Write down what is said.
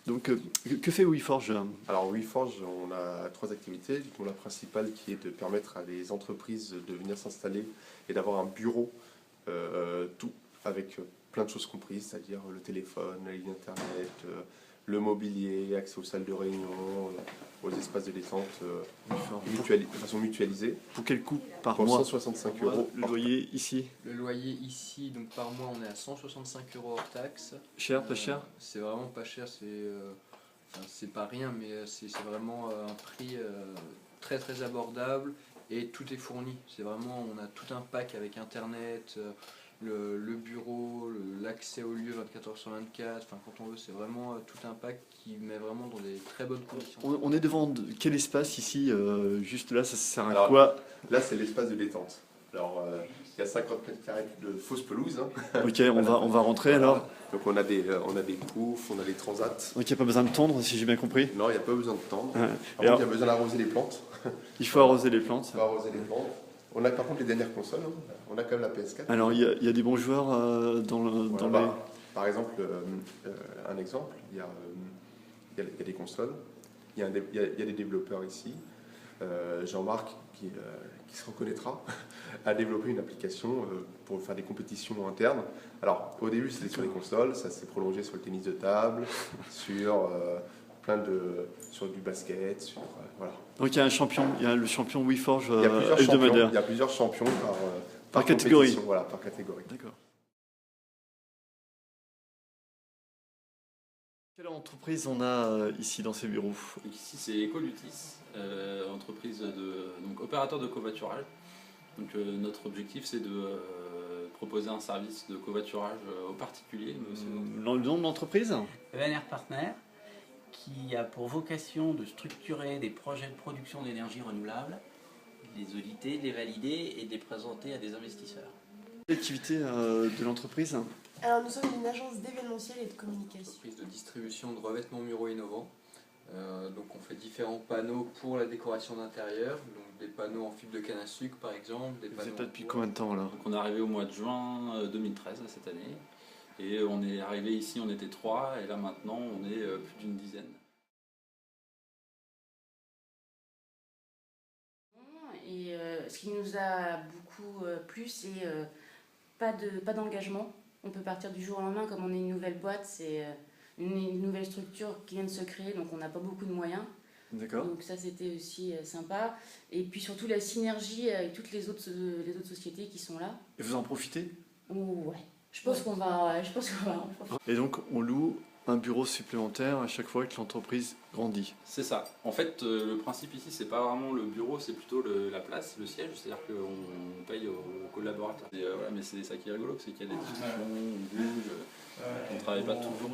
Donc, que fait WeForge? Alors WeForge, on a 3 activités, dont la principale qui est de permettre à des entreprises de venir s'installer et d'avoir un bureau tout avec plein de choses comprises, c'est-à-dire le téléphone, la ligne internet, le mobilier, accès aux salles de réunion, aux espaces de détente de façon mutualisée. Pour quel coût par Pour mois? 165 euros. Le loyer ici? Le loyer ici, donc par mois, on est à 165 euros hors taxe. Cher, pas cher? C'est vraiment pas cher, c'est pas rien, mais c'est vraiment un prix très très abordable et tout est fourni. C'est vraiment, on a tout un pack avec internet, le bureau, l'accès au lieu 24h/24, enfin quand on veut, c'est vraiment tout un pack qui met vraiment dans des très bonnes conditions. On est devant quel espace ici? Juste là, ça sert à Alors, quoi? Là, c'est l'espace de détente. Alors, il y a 50 mètres carrés de fausse pelouse. Hein. Ok, on va rentrer Voilà. alors. Donc on a des poufs, on a des transats. Donc il n'y a pas besoin de tondre, si j'ai bien compris. Non, il n'y a pas besoin de tendre. Ouais. Par contre, il y a besoin d'arroser les plantes. Il faut arroser les plantes. On va arroser les plantes. On a par contre les dernières consoles. Hein. On a quand même la PS4. Alors il y a des bons joueurs dans Voilà, les... Par exemple, un exemple, il y a des consoles, il y a des développeurs ici. Jean-Marc, qui se reconnaîtra, a développé une application pour faire des compétitions internes. Alors, au début, c'était sur les consoles, ça s'est prolongé sur le tennis de table, sur sur du basket, voilà. Donc il y a un champion, il y a le champion WeForge Il y a plusieurs champions, hebdomadaire. il y a plusieurs champions par catégorie. compétition, voilà, par catégorie. D'accord. Quelle entreprise on a ici dans ces bureaux? Donc ici c'est Ecolutis, entreprise donc opérateur de covoiturage. Donc notre objectif c'est de proposer un service de covoiturage aux particuliers. Mais aussi Le nom de l'entreprise? ENR Partner, qui a pour vocation de structurer des projets de production d'énergie renouvelable, de les auditer, de les valider et de les présenter à des investisseurs. L'activité de l'entreprise? Alors nous sommes une agence d'événementiel et de communication. Entreprise de distribution de revêtements muraux innovants. Donc on fait différents panneaux pour la décoration d'intérieur, donc des panneaux en fibre de canne à sucre par exemple. Des Vous panneaux êtes là en depuis bois. combien de temps là? Donc on est arrivé au mois de juin 2013 cette année. Et on est arrivé ici, on était 3 et là maintenant on est plus d'une dizaine. Et ce qui nous a beaucoup plu, c'est pas d'engagement. On peut partir du jour au lendemain, comme on est une nouvelle boîte, c'est une nouvelle structure qui vient de se créer, donc on n'a pas beaucoup de moyens. D'accord. Donc ça c'était aussi sympa. Et puis surtout la synergie avec toutes les autres sociétés qui sont là. Et vous en profitez? Ouais. Je pense qu'on va en profiter. Et donc on loue un bureau supplémentaire à chaque fois que l'entreprise grandit. C'est ça. En fait, le principe ici, c'est pas vraiment le bureau, c'est plutôt la place, le siège. C'est-à-dire qu'on paye aux collaborateurs. Et, voilà, mais c'est ça qui est rigolo, c'est qu'il y a des discussions, on bouge, on ne travaille pas toujours